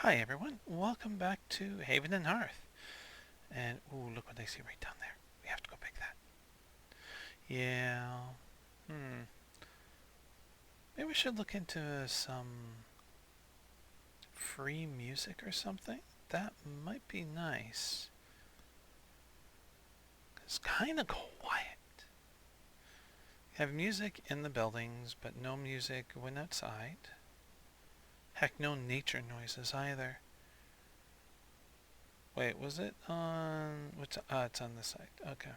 Hi everyone, welcome back to Haven and Hearth. And, ooh, look what I see right down there. We have to go pick that. Yeah, maybe we should look into some free music or something. That might be nice. It's kind of quiet. You have music in the buildings, but no music when outside. Heck, no nature noises either. Wait, was it on... it's on this side. Okay.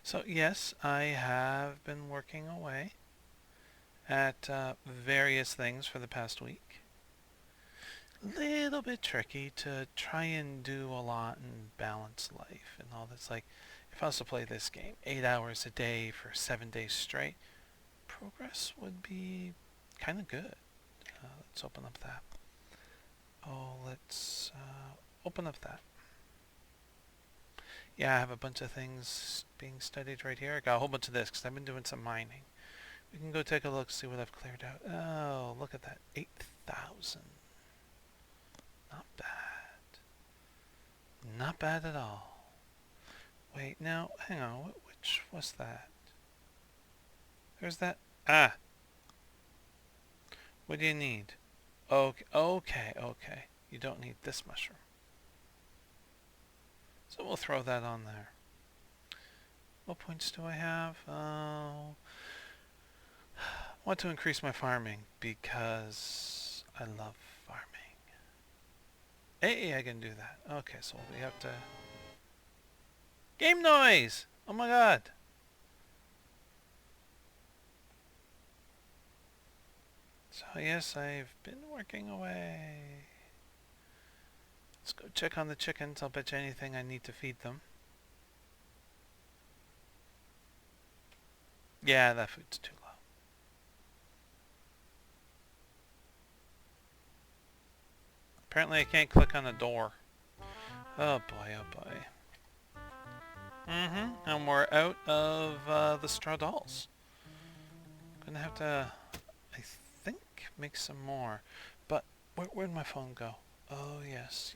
So yes, I have been working away at various things for the past week. Little bit tricky to try and do a lot and balance life and all that's like, if I was to play this game 8 hours a day for 7 days straight, progress would be kind of good. Let's open up that. Let's open up that. Yeah, I have a bunch of things being studied right here. I got a whole bunch of this because I've been doing some mining. We can go take a look, see what I've cleared out. Oh, look at that. 8,000. Not bad. Not bad at all. Wait, now, hang on. Which was that? There's that. Ah! What do you need? Okay, okay. You don't need this mushroom. So we'll throw that on there. What points do I have? Oh, I want to increase my farming because I love farming. Hey, I can do that. Okay, so we have to... Game noise! Oh my god! So yes, I've been working away. Let's go check on the chickens. I'll bet you anything I need to feed them. Yeah, that food's too low. Apparently I can't click on a door. Oh boy, oh boy. And we're out of the straw dolls. Gonna have to, I think, make some more. But where'd my phone go? Oh yes.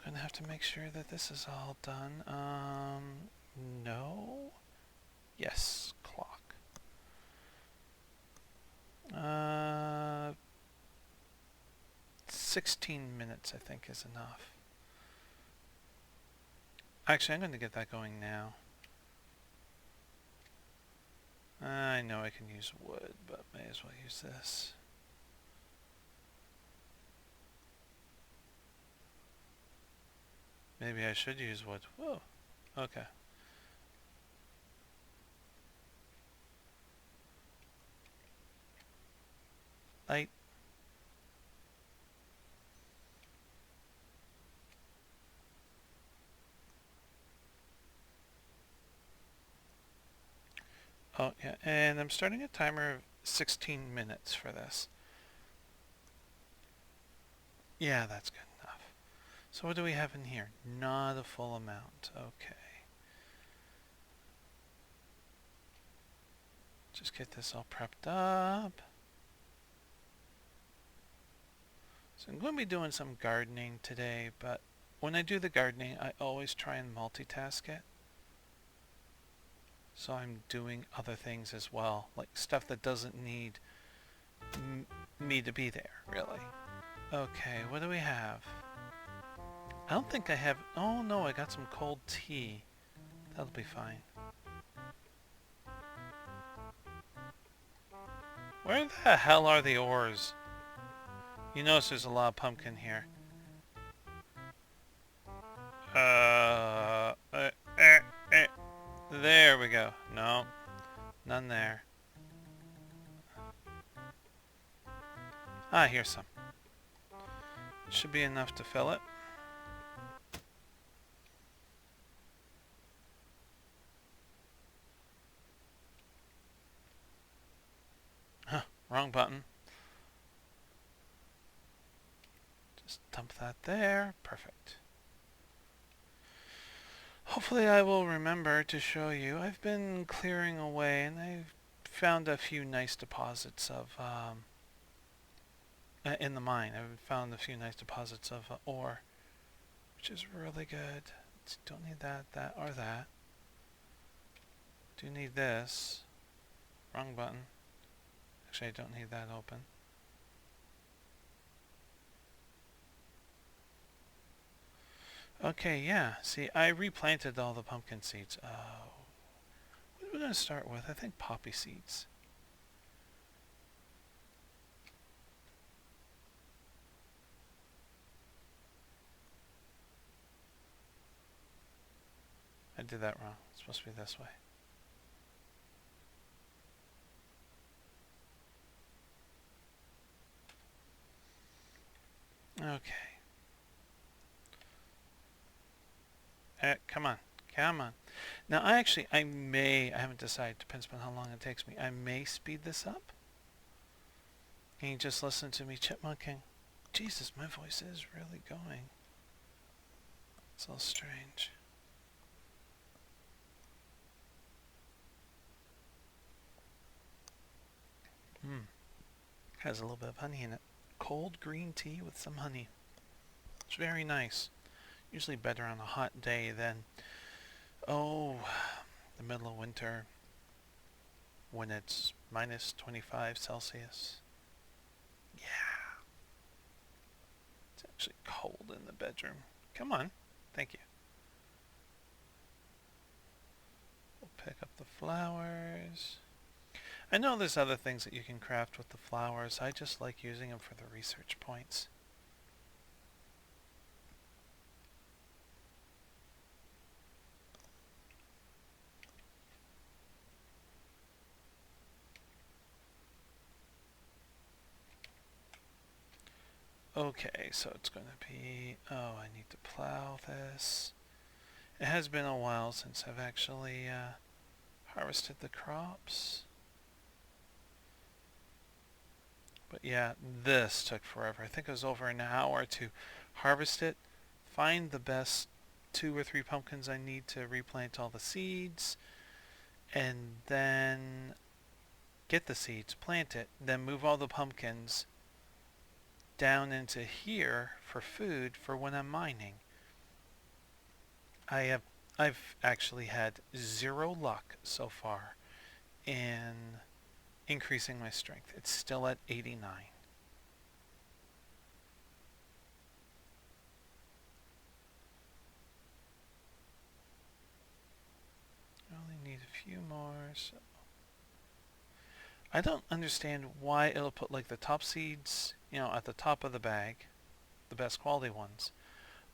Gonna have to make sure that this is all done. No. Yes, clock. 16 minutes I think is enough. Actually, I'm going to get that going now. I know I can use wood, but may as well use this. Maybe I should use wood. Whoa. Okay. Light. Oh, yeah, and I'm starting a timer of 16 minutes for this. Yeah, that's good enough. So what do we have in here? Not a full amount. Okay. Just get this all prepped up. So I'm going to be doing some gardening today, but when I do the gardening, I always try and multitask it. So I'm doing other things as well, like stuff that doesn't need me to be there, really. Okay, what do we have? I don't think I have... Oh no, I got some cold tea. That'll be fine. Where the hell are the ores? You notice there's a lot of pumpkin here. There we go. No, none there. Ah, here's some. Should be enough to fill it. Huh, wrong button. Just dump that there. Perfect. Hopefully I will remember to show you. I've been clearing away and I've found a few nice deposits of, in the mine, I found a few nice deposits of ore, which is really good. Don't need that, or that. Do need this. Wrong button. Actually, I don't need that open. Okay, yeah. See, I replanted all the pumpkin seeds. What are we going to start with? I think poppy seeds. I did that wrong. It's supposed to be this way. Okay. Come on. Come on. Now, I haven't decided, depends on how long it takes me. I may speed this up. And you just listen to me chipmunking. Jesus, my voice is really going. It's all strange. Has a little bit of honey in it. Cold green tea with some honey. It's very nice. Usually better on a hot day than, the middle of winter when it's minus 25 Celsius. Yeah. It's actually cold in the bedroom. Come on. Thank you. We'll pick up the flowers. I know there's other things that you can craft with the flowers. I just like using them for the research points. Okay, so it's going to be... Oh, I need to plow this. It has been a while since I've actually harvested the crops. But yeah, this took forever. I think it was over an hour to harvest it, find the best 2 or 3 pumpkins I need to replant all the seeds, and then get the seeds, plant it, then move all the pumpkins down into here for food for when I'm mining. I've actually had 0 luck so far in increasing my strength. It's still at 89. I only need a few more, so I don't understand why it'll put like the top seeds, at the top of the bag, the best quality ones.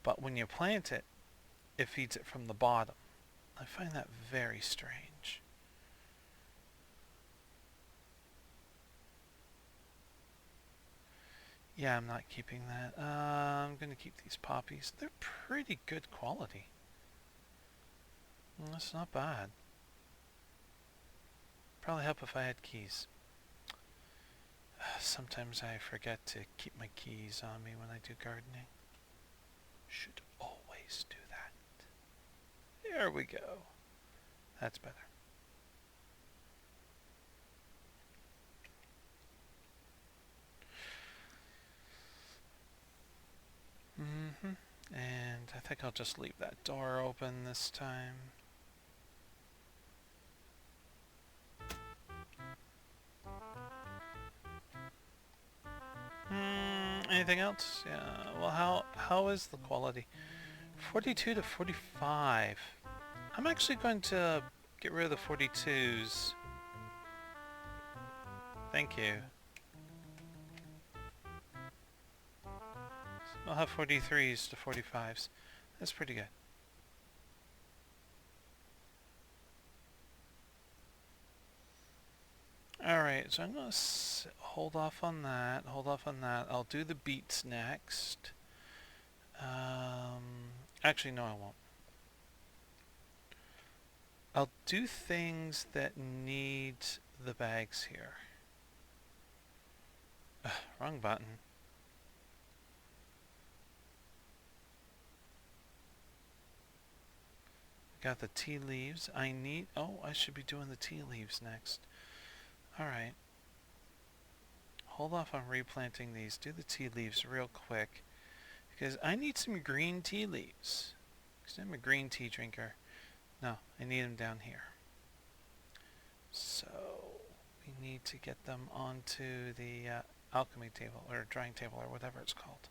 But when you plant it, it feeds it from the bottom. I find that very strange. Yeah, I'm not keeping that. I'm going to keep these poppies. They're pretty good quality. That's not bad. Probably help if I had keys. Sometimes I forget to keep my keys on me when I do gardening. Should always do that. There we go. That's better. And I think I'll just leave that door open this time. Anything else? Yeah. Well, how is the quality? 42 to 45. I'm actually going to get rid of the 42s. Thank you. I'll have 43s to 45s. That's pretty good. Alright, so I'm going to hold off on that. I'll do the beets next. Actually, no, I won't. I'll do things that need the bags here. Wrong button. Got the tea leaves. I should be doing the tea leaves next. Alright. Hold off on replanting these. Do the tea leaves real quick. Because I need some green tea leaves. Because I'm a green tea drinker. No, I need them down here. So, we need to get them onto the alchemy table, or drying table, or whatever it's called.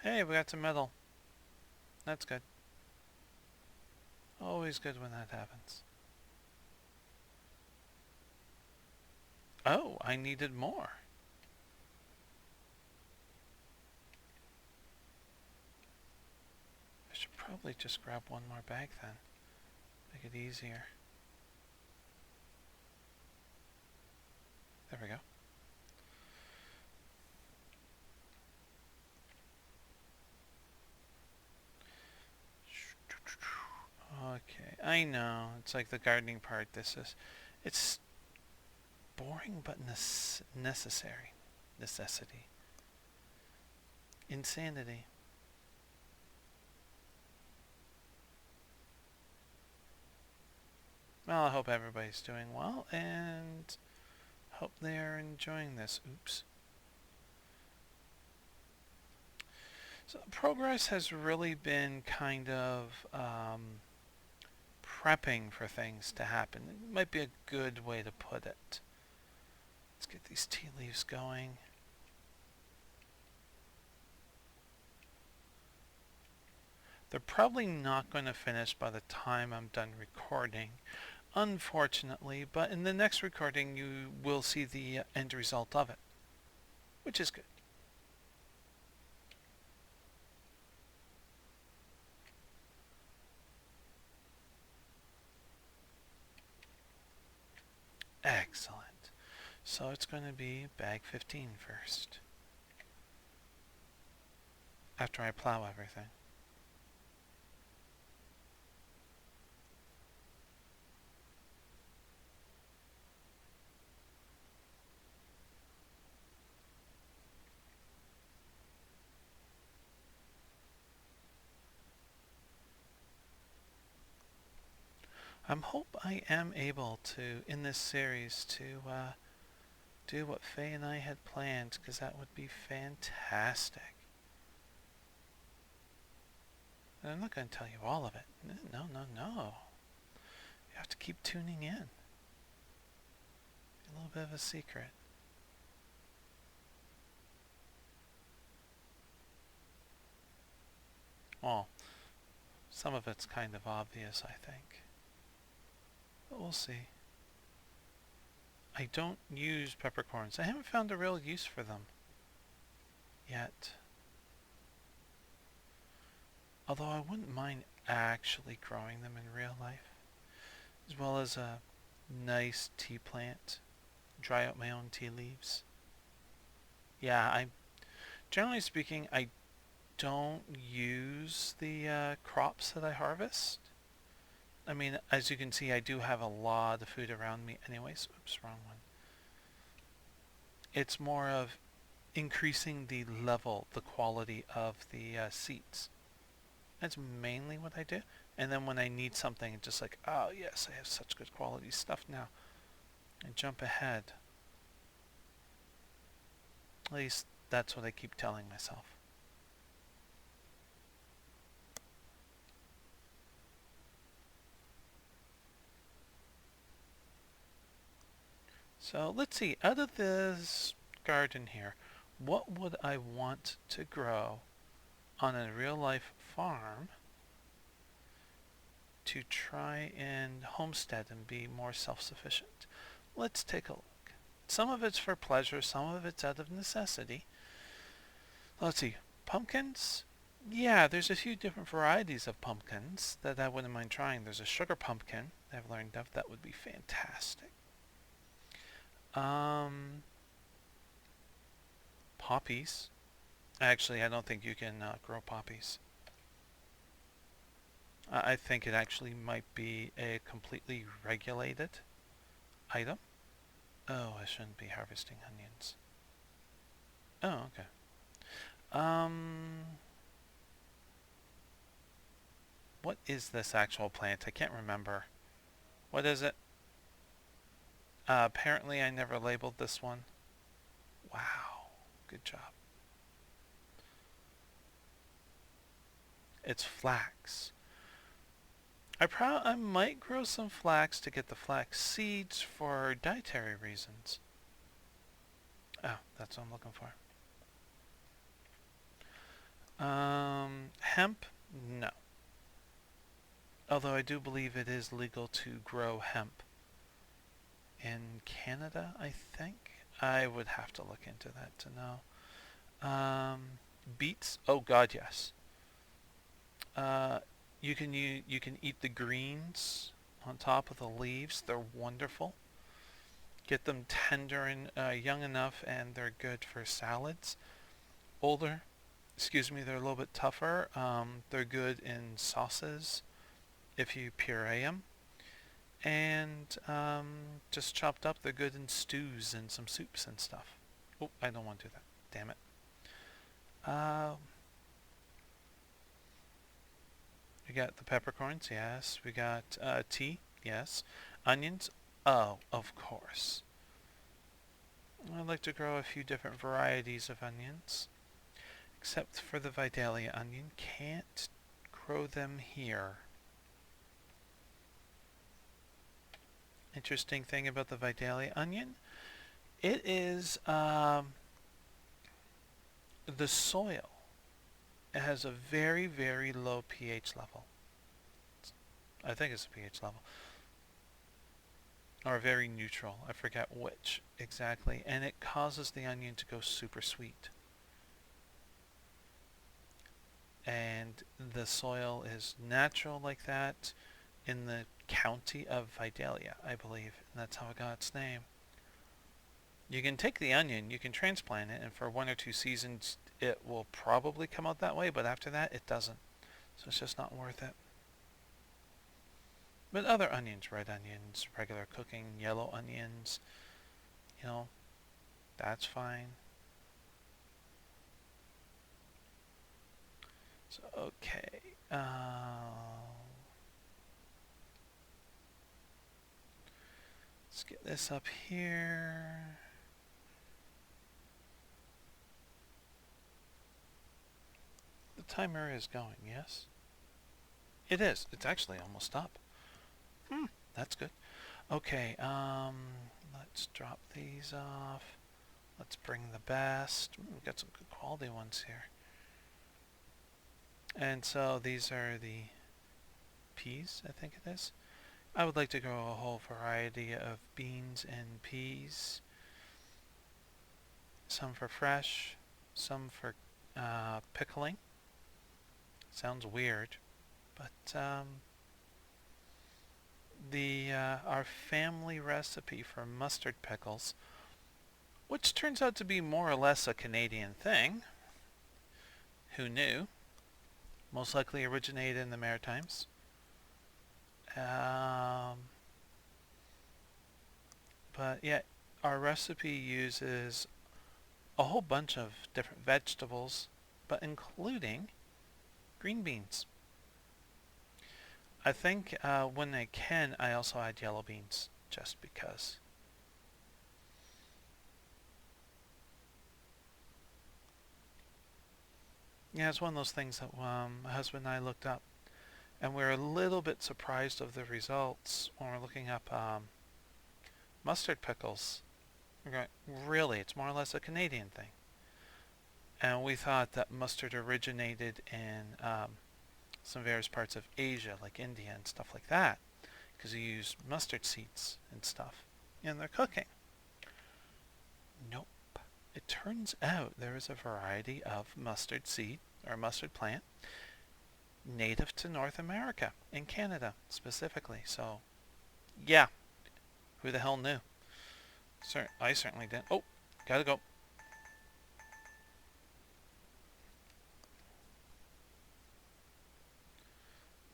Hey, we got some metal. That's good. Always good when that happens. Oh, I needed more. I should probably just grab one more bag then. Make it easier. There we go. Okay, I know. It's like the gardening part. It's boring but necessary. Necessity. Insanity. Well, I hope everybody's doing well, and hope they're enjoying this. Oops. So progress has really been kind of prepping for things to happen. It might be a good way to put it. Let's get these tea leaves going. They're probably not going to finish by the time I'm done recording, unfortunately, but in the next recording you will see the end result of it, which is good. Excellent. So it's going to be bag 15 first, after I plow everything. Hope I am able to, in this series, to do what Faye and I had planned, because that would be fantastic. And I'm not going to tell you all of it. No, no, no. You have to keep tuning in. A little bit of a secret. Well, some of it's kind of obvious, I think. But we'll see. I don't use peppercorns. I haven't found a real use for them yet. Although I wouldn't mind actually growing them in real life. As well as a nice tea plant. Dry out my own tea leaves. Yeah, generally speaking, I don't use the crops that I harvest. I mean, as you can see, I do have a lot of food around me anyways. Oops, wrong one. It's more of increasing the level, the quality of the seeds. That's mainly what I do. And then when I need something, it's just like, oh yes, I have such good quality stuff now. I jump ahead. At least that's what I keep telling myself. So let's see, out of this garden here, what would I want to grow on a real life farm to try and homestead and be more self-sufficient? Let's take a look. Some of it's for pleasure, some of it's out of necessity. Let's see, pumpkins? Yeah, there's a few different varieties of pumpkins that I wouldn't mind trying. There's a sugar pumpkin I've learned of that would be fantastic. Poppies. Actually, I don't think you can grow poppies. I think it actually might be a completely regulated item. Oh, I shouldn't be harvesting onions. Oh, okay. What is this actual plant? I can't remember. What is it? Apparently I never labeled this one. Wow, good job. It's flax. I might grow some flax to get the flax seeds for dietary reasons. Oh, that's what I'm looking for. Hemp? No. Although I do believe it is legal to grow hemp in Canada, I think. I would have to look into that to know. Beets? Oh God, yes. Uh, you can eat the greens on top of the leaves. They're wonderful. Get them tender and young enough, and they're good for salads. Older, excuse me, they're a little bit tougher. They're good in sauces if you puree them. And just chopped up, they're good in stews and some soups and stuff. Oh, I don't want to do that. Damn it. Uh, we got the peppercorns, yes. We got tea, yes. Onions, oh, of course. I'd like to grow a few different varieties of onions. Except for the Vidalia onion. Can't grow them here. Interesting thing about the Vidalia onion. It is the soil. It has a very, very low pH level. I think it's a pH level. Or very neutral. I forget which exactly. And it causes the onion to go super sweet. And the soil is natural like that in the county of Vidalia, I believe. And that's how it got its name. You can take the onion, you can transplant it, and for 1 or 2 seasons it will probably come out that way, but after that it doesn't. So it's just not worth it. But other onions, red onions, regular cooking, yellow onions, you know, that's fine. So, okay. Let's get this up here. The timer is going, yes? It is. It's actually almost up. That's good. Okay, let's drop these off. Let's bring the best. We've got some good quality ones here. And so these are the peas, I think it is. I would like to grow a whole variety of beans and peas. Some for fresh, some for pickling. Sounds weird, but our family recipe for mustard pickles, which turns out to be more or less a Canadian thing. Who knew? Most likely originated in the Maritimes. But yeah, our recipe uses a whole bunch of different vegetables, but including green beans. I think when I can, I also add yellow beans, just because. Yeah, it's one of those things that my husband and I looked up, and we're a little bit surprised of the results when we're looking up mustard pickles. We're going, really? It's more or less a Canadian thing. And we thought that mustard originated in some various parts of Asia, like India and stuff like that, because you use mustard seeds and stuff in their cooking. Nope. It turns out there is a variety of mustard seed, or mustard plant, native to North America, in Canada specifically. So, yeah, who the hell knew? I certainly didn't. Oh, gotta go.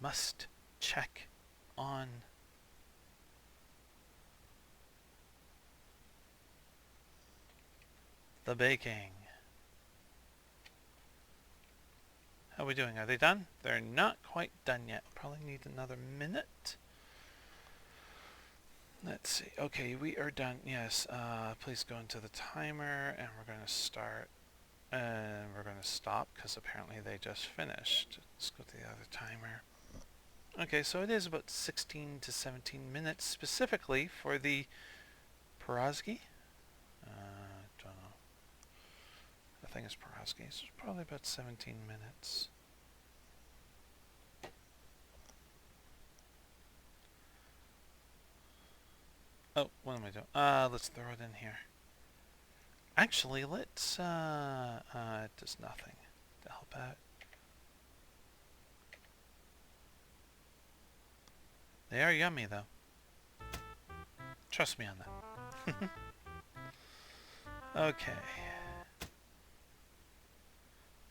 Must check on the baking. How are we doing? Are they done? They're not quite done yet. Probably need another minute. Let's see. Okay, we are done. Yes. Please go into the timer, and we're going to start. And we're going to stop because apparently they just finished. Let's go to the other timer. Okay, so it is about 16 to 17 minutes specifically for the pierogi. Don't know. I think it's pierogi. So it's probably about 17 minutes. Oh, what am I doing? Let's throw it in here. Actually, let's, it does nothing to help out. They are yummy, though. Trust me on that. Okay. I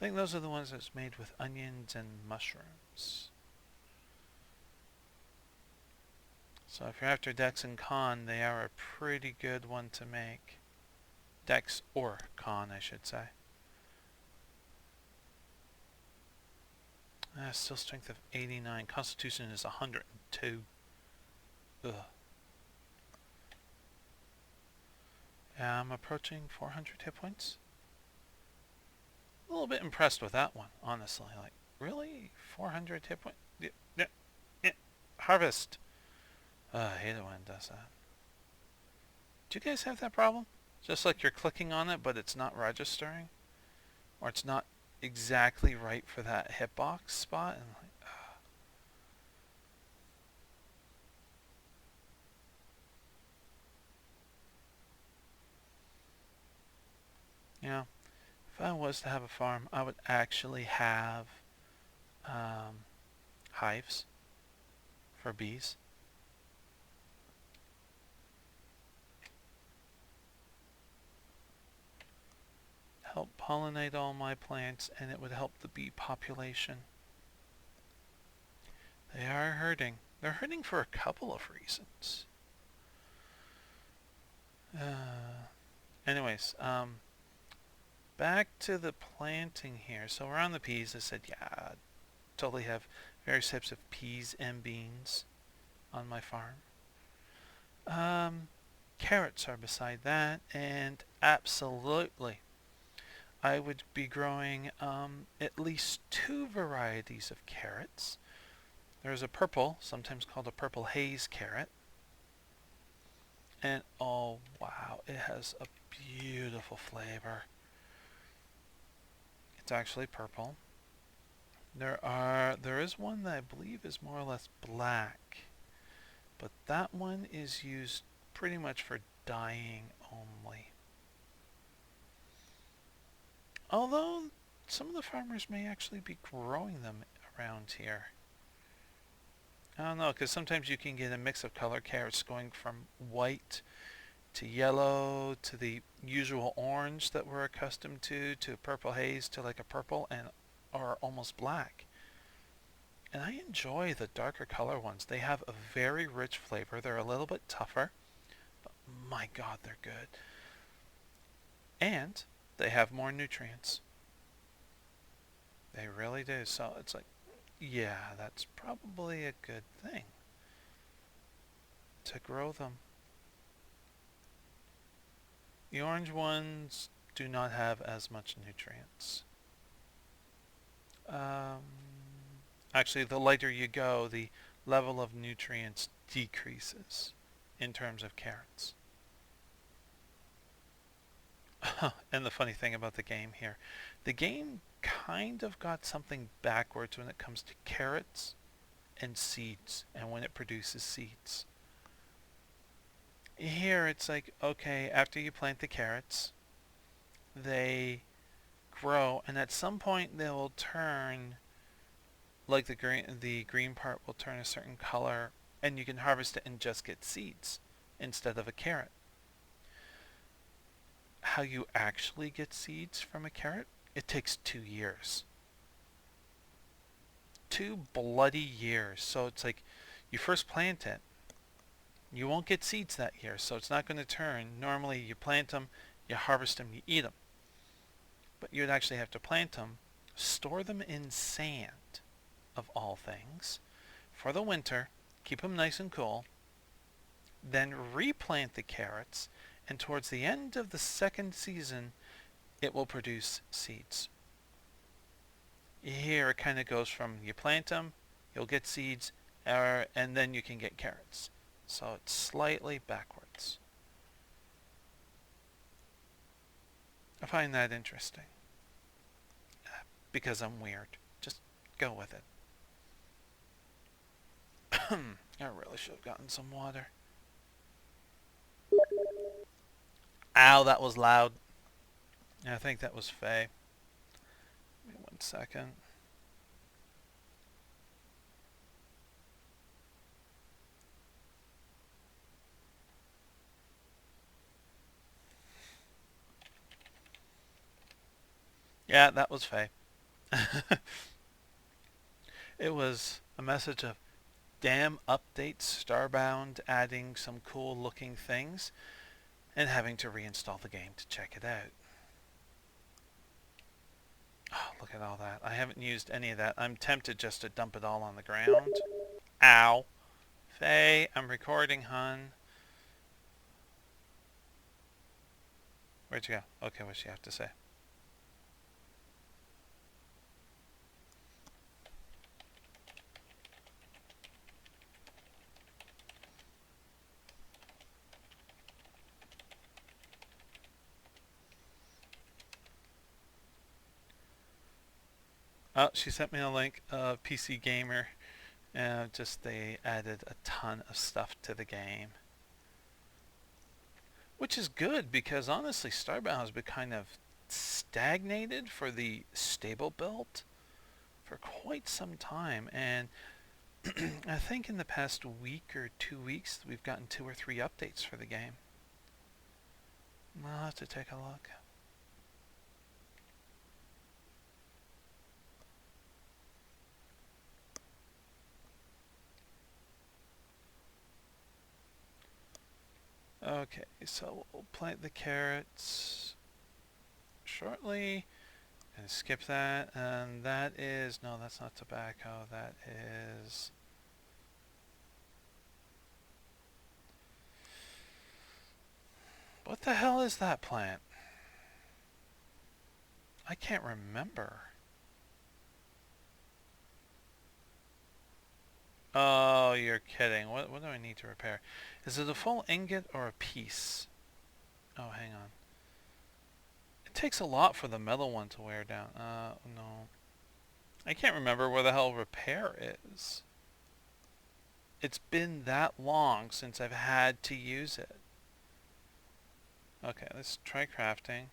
think those are the ones that's made with onions and mushrooms. So if you're after Dex and Con, they are a pretty good one to make. Dex or Con, I should say. Still strength of 89. Constitution is 102. Ugh. Yeah, I'm approaching 400 hit points. A little bit impressed with that one, honestly. Like, really? 400 hit points? Yeah. Harvest. I hate it when it does that. Do you guys have that problem? Just like you're clicking on it, but it's not registering? Or it's not exactly right for that hitbox spot? And like, if I was to have a farm, I would actually have hives for bees. Help pollinate all my plants, and it would help the bee population. They are hurting. They're hurting for a couple of reasons. Anyways, back to the planting here. So around the peas, I said, yeah, totally have various types of peas and beans on my farm. Carrots are beside that, and absolutely, I would be growing at least 2 varieties of carrots. There's a purple, sometimes called a purple haze carrot. And oh wow, it has a beautiful flavor. It's actually purple. There is one that I believe is more or less black, but that one is used pretty much for dyeing only. Although some of the farmers may actually be growing them around here. I don't know, because sometimes you can get a mix of color carrots going from white to yellow to the usual orange that we're accustomed to purple haze to like a purple and or almost black. And I enjoy the darker color ones. They have a very rich flavor. They're a little bit tougher, but my God, they're good. And they have more nutrients. They really do. So it's like, yeah, that's probably a good thing to grow them. The orange ones do not have as much nutrients. Actually, the lighter you go, the level of nutrients decreases in terms of carrots. And the funny thing about the game here, the game kind of got something backwards when it comes to carrots and seeds and when it produces seeds. Here it's like, okay, after you plant the carrots, they grow, and at some point they will turn, like the green part will turn a certain color, and you can harvest it and just get seeds instead of a carrot. How you actually get seeds from a carrot, it takes 2 years. 2 bloody years. So it's like, you first plant it, you won't get seeds that year, so it's not going to turn. Normally you plant them, you harvest them, you eat them. But you'd actually have to plant them, store them in sand, of all things, for the winter, keep them nice and cool, then replant the carrots, and towards the end of the second season, it will produce seeds. Here it kind of goes from you plant them, you'll get seeds, and then you can get carrots. So it's slightly backwards. I find that interesting. Because I'm weird. Just go with it. I really should have gotten some water. Ow, that was loud. I think that was Faye. Give me 1 second. Yeah, that was Faye. It was a message of damn updates, Starbound adding some cool looking things, and having to reinstall the game to check it out. Oh, look at all that. I haven't used any of that. I'm tempted just to dump it all on the ground. Ow. Faye, I'm recording, hun. Where'd you go? Okay, what's she have to say? Oh, she sent me a link of PC Gamer. Just they added a ton of stuff to the game. Which is good because honestly Starbound has been kind of stagnated for the stable build for quite some time, and I think in the past week or 2 weeks we've gotten 2 or 3 updates for the game. I'll have to take a look. Okay, so we'll plant the carrots shortly. And skip that, and that is, no, that's not tobacco, that is, what the hell is that plant? I can't remember. Oh, you're kidding. What do I need to repair? Is it a full ingot or a piece? Oh, hang on. It takes a lot for the metal one to wear down. No. I can't remember where the hell repair is. It's been that long since I've had to use it. Okay, let's try crafting.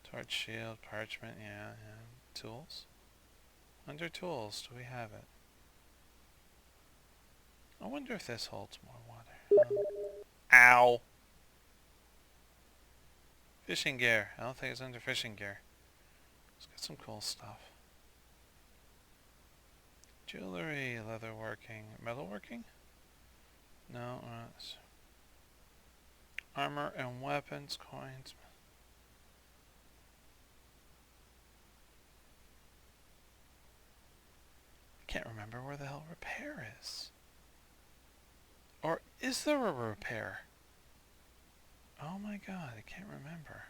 Torch, shield, parchment, yeah. Tools. Under tools, do we have it? I wonder if this holds more water. Ow! Fishing gear. I don't think it's under fishing gear. Let's get some cool stuff. Jewelry, leatherworking, metalworking? No, armor and weapons, coins. I can't remember where the hell repair is. Or is there a repair? Oh my god, I can't remember.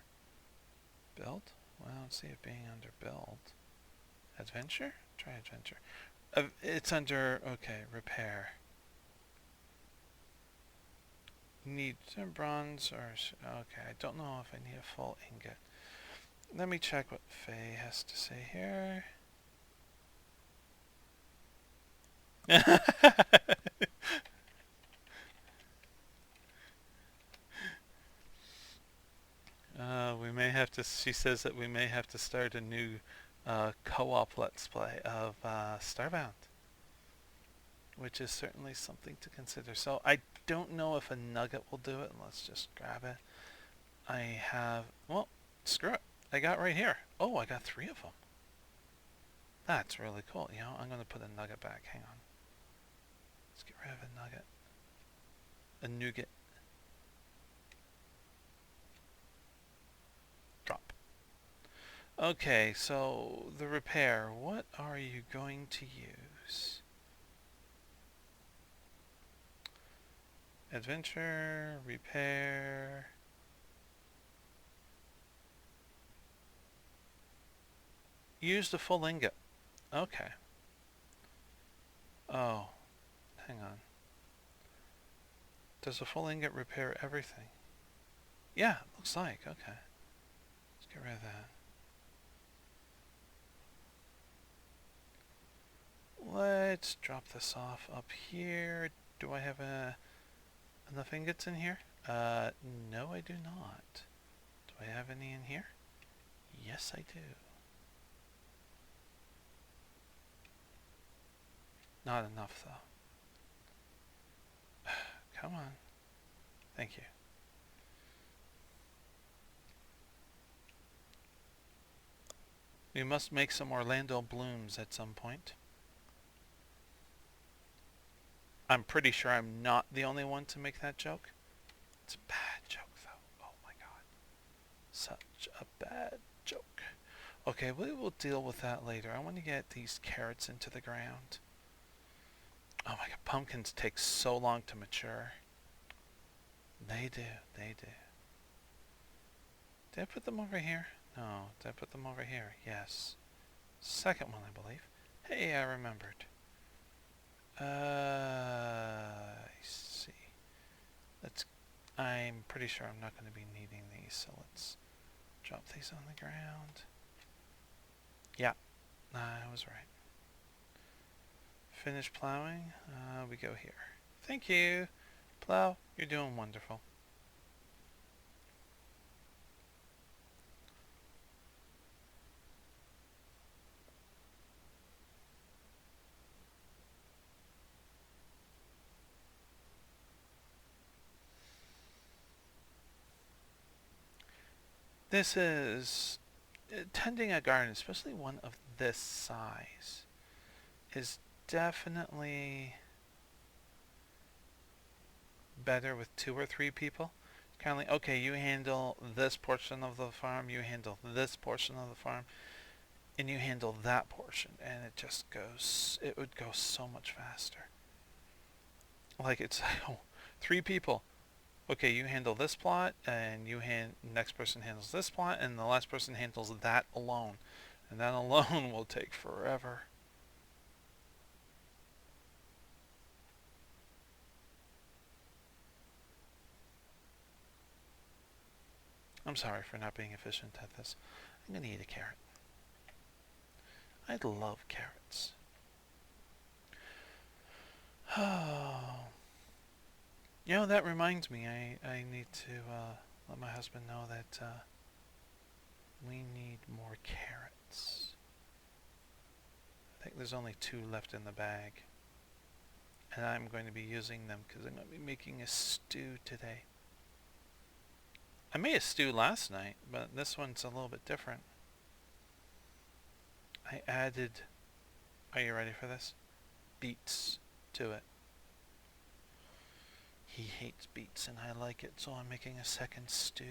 Build? Well, I don't see it being under build. Adventure? Try adventure. It's under, okay, repair. Need some bronze or, okay, I don't know if I need a full ingot. Let me check what Faye has to say here. We may have to, she says that we may have to start a new co-op let's play of Starbound, which is certainly something to consider. So I don't know if a nugget will do it. Let's just grab it. I have, well, screw it. I got right here. Oh, I got 3 of them. That's really cool. You know, I'm going to put a nugget back. Hang on. Let's get rid of a nugget. A nougat. Drop. Okay, so the repair. What are you going to use? Adventure, repair. Use the full ingot. Okay. Oh, hang on. Does a full ingot repair everything? Yeah, looks like. Okay. Let's get rid of that. Let's drop this off up here. Do I have enough ingots in here? No, I do not. Do I have any in here? Yes, I do. Not enough, though. Come on. Thank you. We must make some Orlando blooms at some point. I'm pretty sure I'm not the only one to make that joke. It's a bad joke, though. Oh my god. Such a bad joke. Okay, we will deal with that later. I want to get these carrots into the ground. Oh my god, pumpkins take so long to mature. They do, they do. Did I put them over here? No. Did I put them over here? Yes. Second one, I believe. Hey, I remembered. I see. I'm pretty sure I'm not going to be needing these, so let's drop these on the ground. Yeah, I was right. Finish plowing. We go here. Thank you. Plow, you're doing wonderful. This is tending a garden, especially one of this size, is definitely better with 2 or 3 people. Kind of like, okay, you handle this portion of the farm, you handle this portion of the farm, and you handle that portion, and it just goes, it would go so much faster. Like it's, oh, 3 people. Okay, you handle this plot, and next person handles this plot, and the last person handles that alone. And that alone will take forever. I'm sorry for not being efficient at this. I'm gonna eat a carrot. I love carrots. Oh. You know, that reminds me, I need to let my husband know that we need more carrots. I think there's only 2 left in the bag. And I'm going to be using them because I'm going to be making a stew today. I made a stew last night, but this one's a little bit different. I added, are you ready for this? Beets to it. He hates beets and I like it, so I'm making a second stew.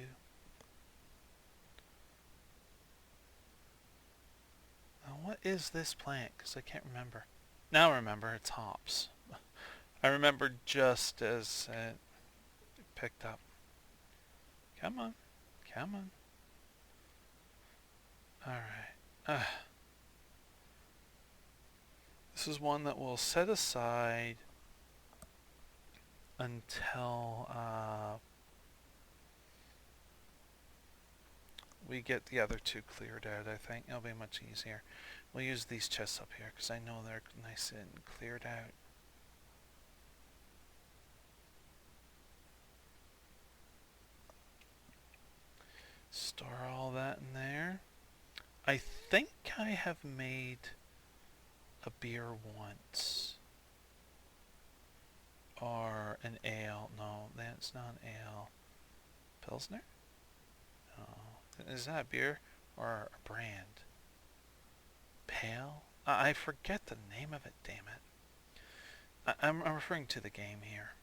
Now what is this plant? Because I can't remember. Now I remember, it's hops. I remember just as it picked up. Come on. Come on. Alright. This is one that we'll set aside until we get the other 2 cleared out, I think. It'll be much easier. We'll use these chests up here because I know they're nice and cleared out. Store all that in there. I think I have made a beer once. Or an ale. No, that's not an ale. Pilsner? No. Is that a beer or a brand? Pale? I forget the name of it, damn it. I'm referring to the game here.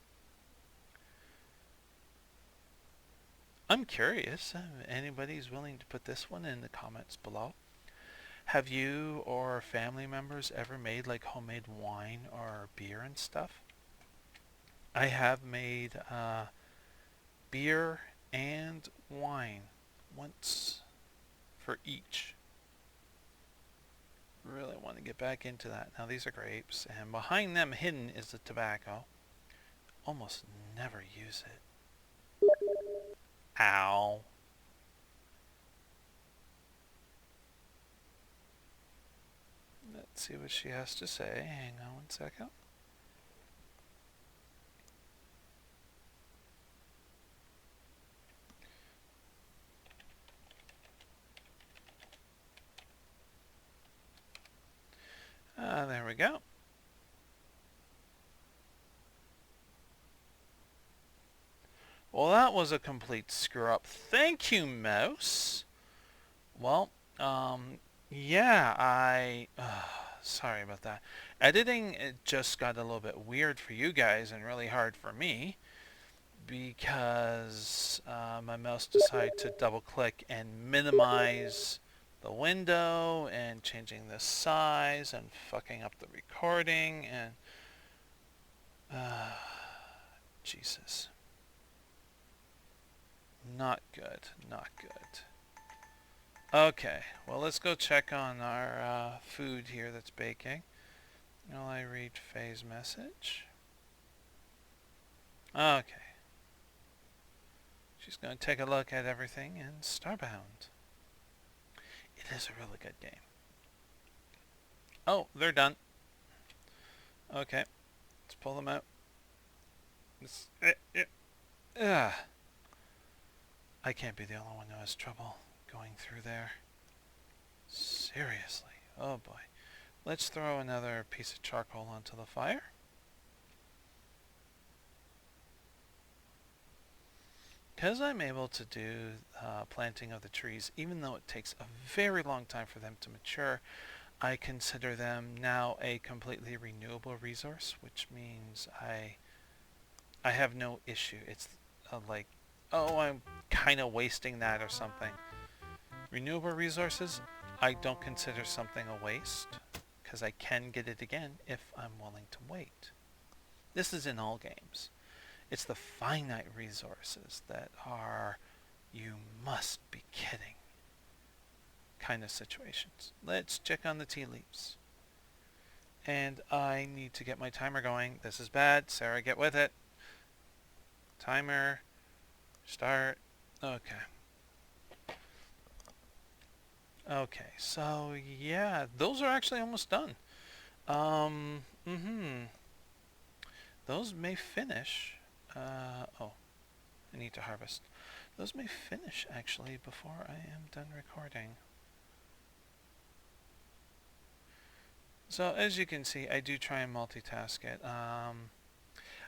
I'm curious if anybody's willing to put this one in the comments below. Have you or family members ever made like homemade wine or beer and stuff? I have made beer and wine once for each. Really want to get back into that. Now these are grapes, and behind them hidden is the tobacco. Almost never use it. Ow. Let's see what she has to say. Hang on one second. There we go. Well, that was a complete screw up. Thank you, Mouse. Well, yeah, sorry about that. Editing, it just got a little bit weird for you guys and really hard for me because my mouse decided to double click and minimize the window and changing the size and fucking up the recording and Jesus. Not good, not good. Okay, well let's go check on our food here that's baking. Will I read Faye's message? Okay. She's going to take a look at everything in Starbound. It is a really good game. Oh, they're done. Okay, let's pull them out. I can't be the only one who has trouble going through there. Seriously. Oh boy. Let's throw another piece of charcoal onto the fire. Because I'm able to do planting of the trees, even though it takes a very long time for them to mature, I consider them now a completely renewable resource, which means I have no issue. It's like, oh, I'm kind of wasting that or something. Renewable resources, I don't consider something a waste, because I can get it again if I'm willing to wait. This is in all games. It's the finite resources that are, you must be kidding, kind of situations. Let's check on the tea leaves. And I need to get my timer going. This is bad. Sarah, get with it. Timer. Start. Okay. Okay, so yeah, those are actually almost done. Those may finish. Oh, I need to harvest. Those may finish actually before I am done recording. So as you can see, I do try and multitask it. I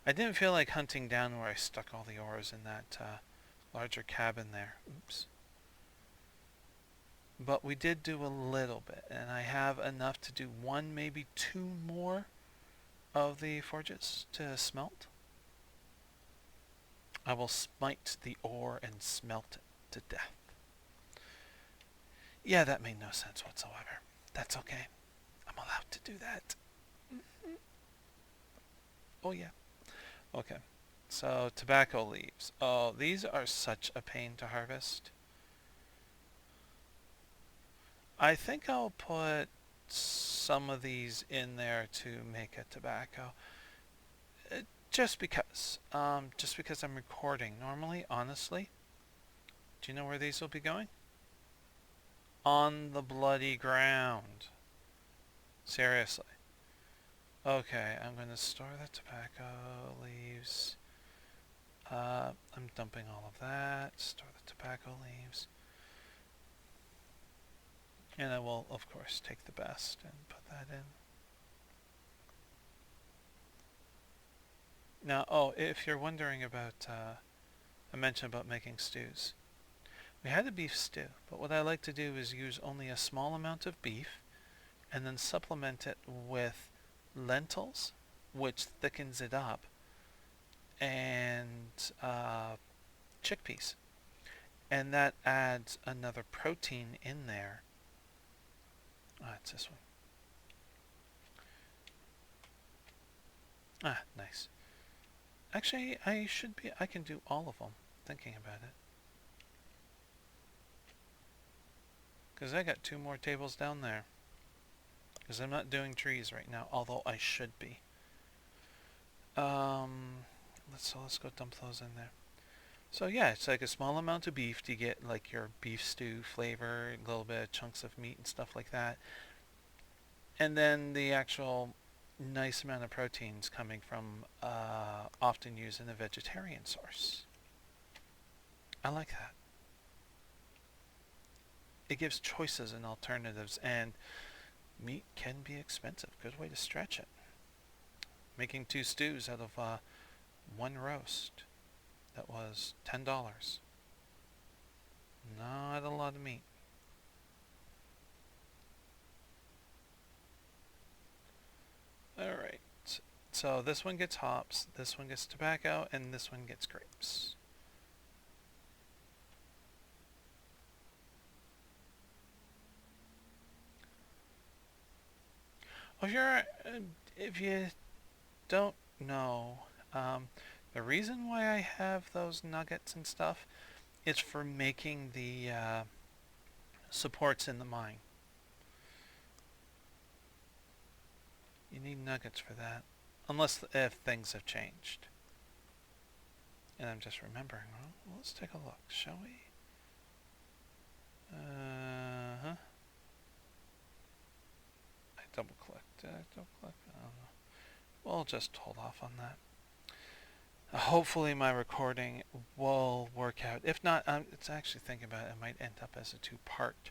didn't feel like hunting down where I stuck all the ores in that larger cabin there. Oops. But we did do a little bit, and I have enough to do one, maybe two more of the forges to smelt. I will smite the ore and smelt it to death. Yeah, that made no sense whatsoever. That's okay. I'm allowed to do that. Oh yeah. Okay. So, tobacco leaves. Oh, these are such a pain to harvest. I think I'll put some of these in there to make a tobacco. Just because. Just because I'm recording. Normally, honestly, do you know where these will be going? On the bloody ground. Seriously. Okay, I'm going to store the tobacco leaves. I'm dumping all of that. Store the tobacco leaves. And I will, of course, take the best and put that in. Now, oh, if you're wondering about, I mentioned about making stews. We had a beef stew, but what I like to do is use only a small amount of beef and then supplement it with lentils, which thickens it up, and chickpeas. And that adds another protein in there. Ah, it's this one. Ah, nice. Actually, I can do all of them, thinking about it. Because I got 2 more tables down there. Because I'm not doing trees right now, although I should be. Let's go dump those in there. So yeah, it's like a small amount of beef to get like your beef stew flavor, a little bit of chunks of meat and stuff like that. And then the actual nice amount of proteins coming from often using a vegetarian source. I like that. It gives choices and alternatives, and meat can be expensive. Good way to stretch it. Making 2 stews out of 1 roast. That was $10. Not a lot of meat. Alright. So this one gets hops, this one gets tobacco, and this one gets grapes. Oh, if you don't know, the reason why I have those nuggets and stuff is for making the supports in the mine. You need nuggets for that. Unless if things have changed. And I'm just remembering. Well, let's take a look, shall we? Uh-huh. I double clicked. Did I double click? I don't know. We'll just hold off on that. Hopefully my recording will work out. If not, it's actually thinking about it. It might end up as a 2-part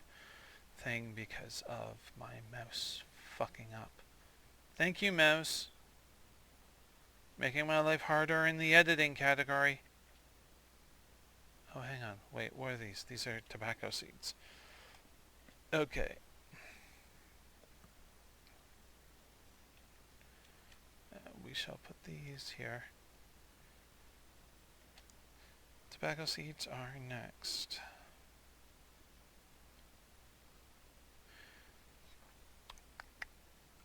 thing because of my mouse fucking up. Thank you, mouse. Making my life harder in the editing category. Oh, hang on. Wait, what are these? These are tobacco seeds. Okay. We shall put these here. Tobacco seeds are next.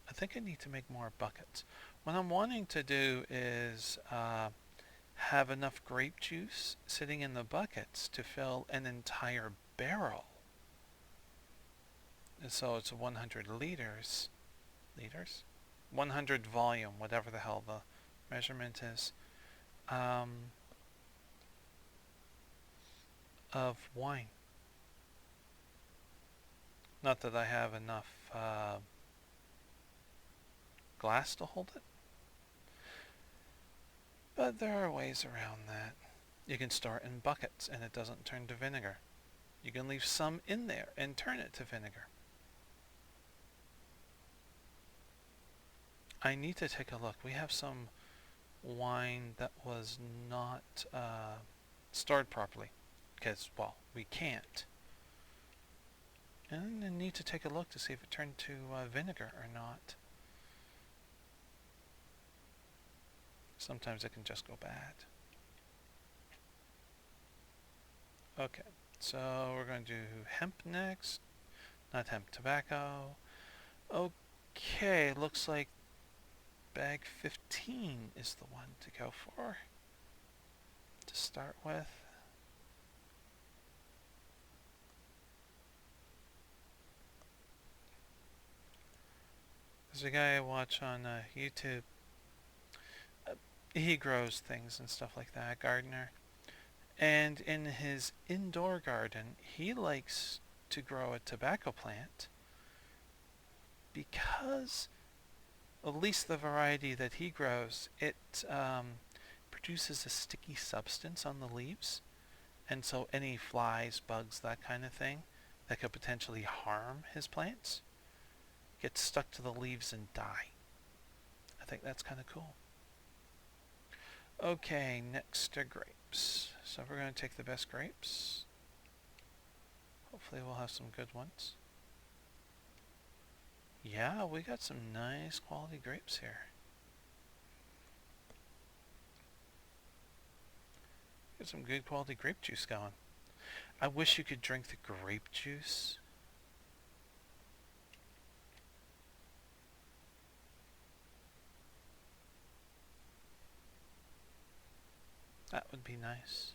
I think I need to make more buckets. What I'm wanting to do is have enough grape juice sitting in the buckets to fill an entire barrel. And so it's 100 liters. 100 volume, whatever the hell the measurement is, of wine. Not that I have enough glass to hold it, but there are ways around that. You can store it in buckets and it doesn't turn to vinegar. You can leave some in there and turn it to vinegar. I need to take a look. We have some wine that was not stored properly because, well, we can't. And I need to take a look to see if it turned to vinegar or not. Sometimes it can just go bad. Okay, so we're going to do hemp next. Not hemp, tobacco. Okay, looks like bag 15 is the one to go for to start with. There's a guy I watch on YouTube. He grows things and stuff like that, gardener. And in his indoor garden, he likes to grow a tobacco plant because, at least the variety that he grows, it produces a sticky substance on the leaves. And so any flies, bugs, that kind of thing that could potentially harm his plants get stuck to the leaves and die. I think that's kind of cool. Okay, next are grapes. So we're going to take the best grapes. Hopefully we'll have some good ones. Yeah, we got some nice quality grapes here. Get some good quality grape juice going. I wish you could drink the grape juice. That would be nice.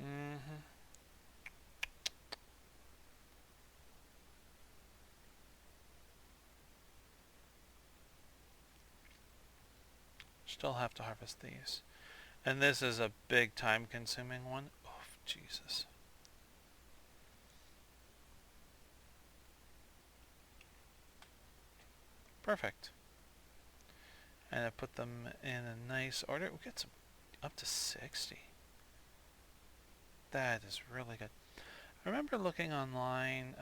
Mm-hmm. Still have to harvest these. And this is a big time consuming one. Oh, Jesus. Perfect. And I put them in a nice order. We get some up to 60. That is really good. I remember looking online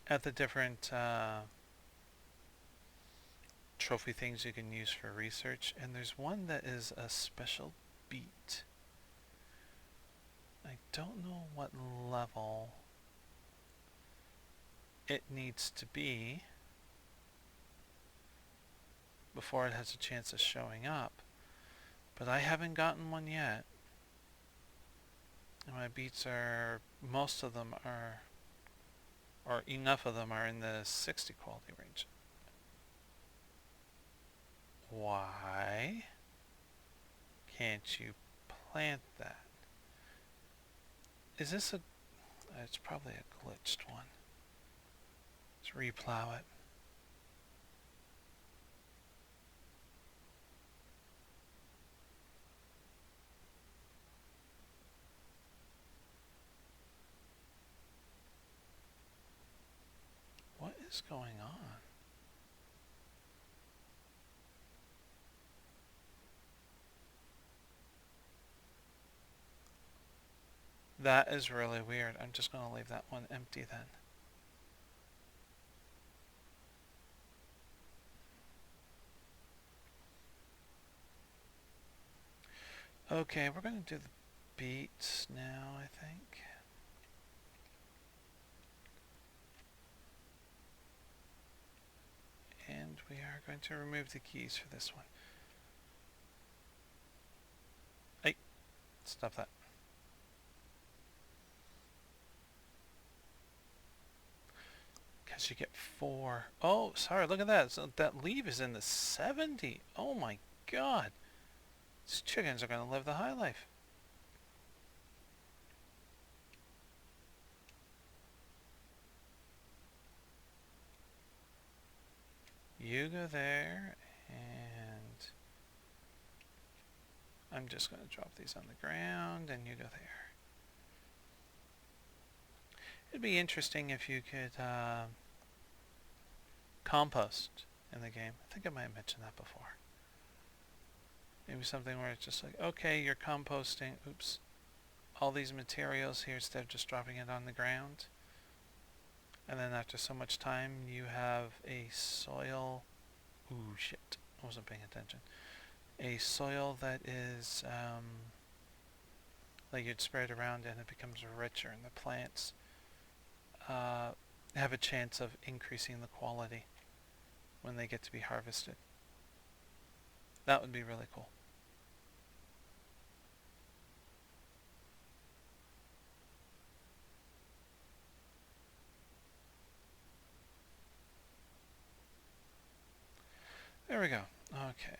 at the different trophy things you can use for research, and there's one that is a special beet. I don't know what level it needs to be before it has a chance of showing up, but I haven't gotten one yet. And my beets are, most of them are, or enough of them are in the 60 quality range. Why can't you plant that? Is this a... It's probably a glitched one. Let's replow it. What is going on? That is really weird. I'm just going to leave that one empty then. Okay, we're going to do the beets now, I think. And we are going to remove the keys for this one. Hey, stop that. Because you get 4. Oh, sorry, look at that. So that leaf is in the 70. Oh my god. These chickens are going to live the high life. You go there, and I'm just going to drop these on the ground, and you go there. It'd be interesting if you could compost in the game. I think I might have mentioned that before. Maybe something where it's just like, okay, you're composting, oops, all these materials here instead of just dropping it on the ground. And then after so much time, you have a soil... Ooh, shit. I wasn't paying attention. A soil that is, like you'd spread around and it becomes richer, and the plants have a chance of increasing the quality when they get to be harvested. That would be really cool. There we go. Okay.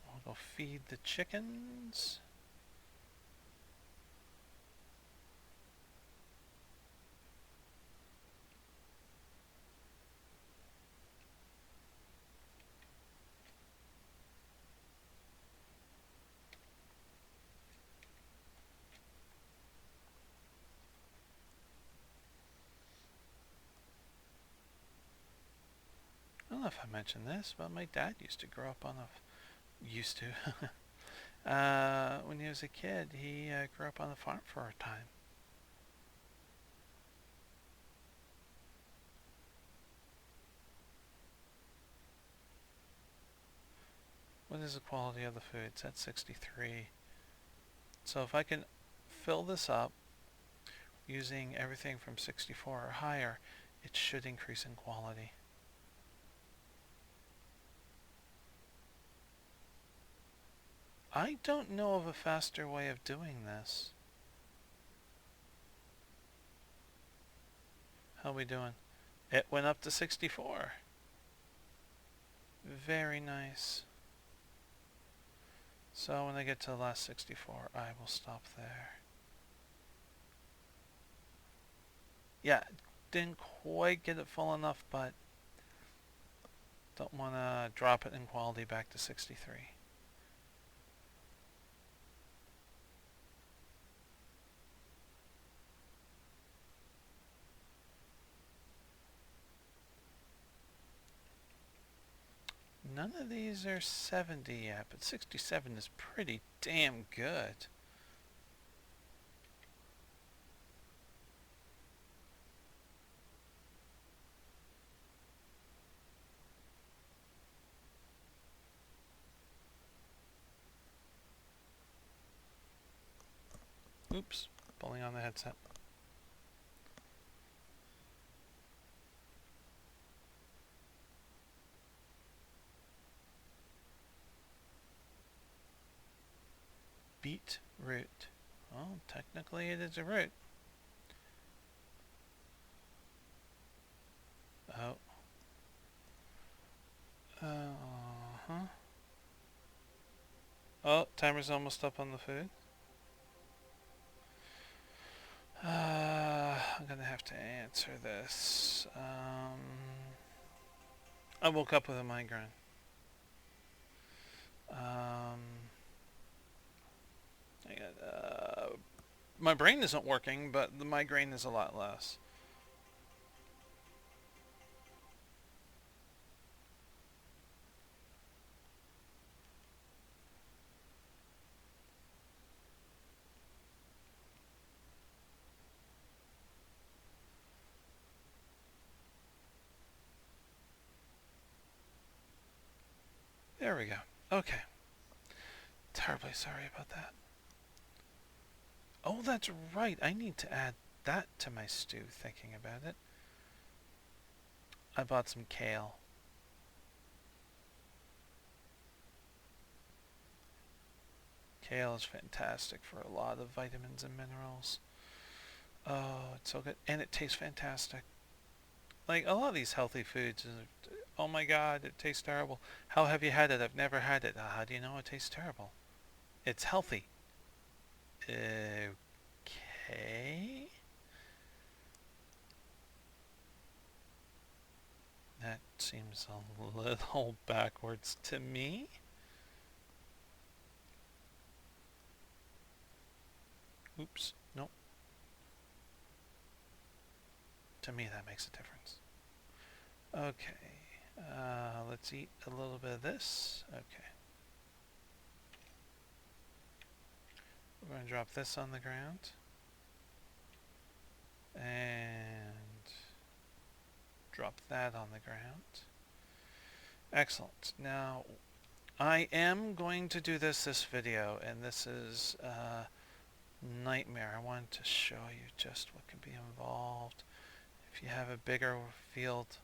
I'll go feed the chickens. I don't know if I mentioned this, but my dad used to grow up on a... Used to. When he was a kid, he grew up on a farm for a time. What is the quality of the food? It's at 63. So if I can fill this up using everything from 64 or higher, it should increase in quality. I don't know of a faster way of doing this. How we doing? It went up to 64. Very nice. So when I get to the last 64, I will stop there. Yeah, didn't quite get it full enough, but don't want to drop it in quality back to 63. None of these are 70 yet, but 67 is pretty damn good. Oops, pulling on the headset. Beetroot. Well, technically it is a root. Oh. Uh-huh. Oh, timer's almost up on the food. I'm gonna have to answer this. I woke up with a migraine. My brain isn't working, but the migraine is a lot less. There we go. Okay. Terribly sorry about that. Oh, that's right. I need to add that to my stew, thinking about it. I bought some kale. Kale is fantastic for a lot of vitamins and minerals. Oh, it's so good. And it tastes fantastic. Like, a lot of these healthy foods, oh my god, it tastes terrible. How have you had it? I've never had it. How do you know it tastes terrible? It's healthy. Okay. That seems a little backwards to me. Oops. Nope. To me, that makes a difference. Okay. Let's eat a little bit of this. Okay. We're going to drop this on the ground. And drop that on the ground. Excellent. Now, I am going to do this video, and this is a nightmare. I wanted to show you just what can be involved if you have a bigger field.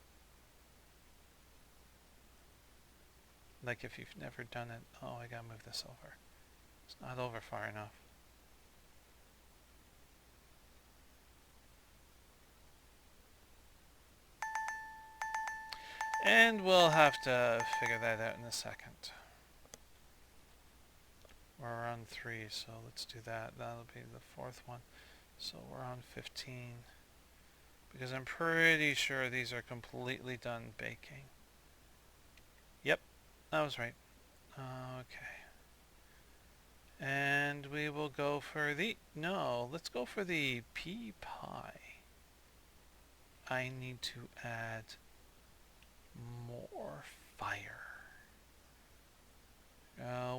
Like if you've never done it. Oh, I gotta move this over. It's not over far enough. And we'll have to figure that out in a second. We're on 3, so let's do that. That'll be the 4th one. So we're on 15. Because I'm pretty sure these are completely done baking. Yep, I was right. Okay. And we will go for the... No, let's go for the pea pie. I need to add more fire.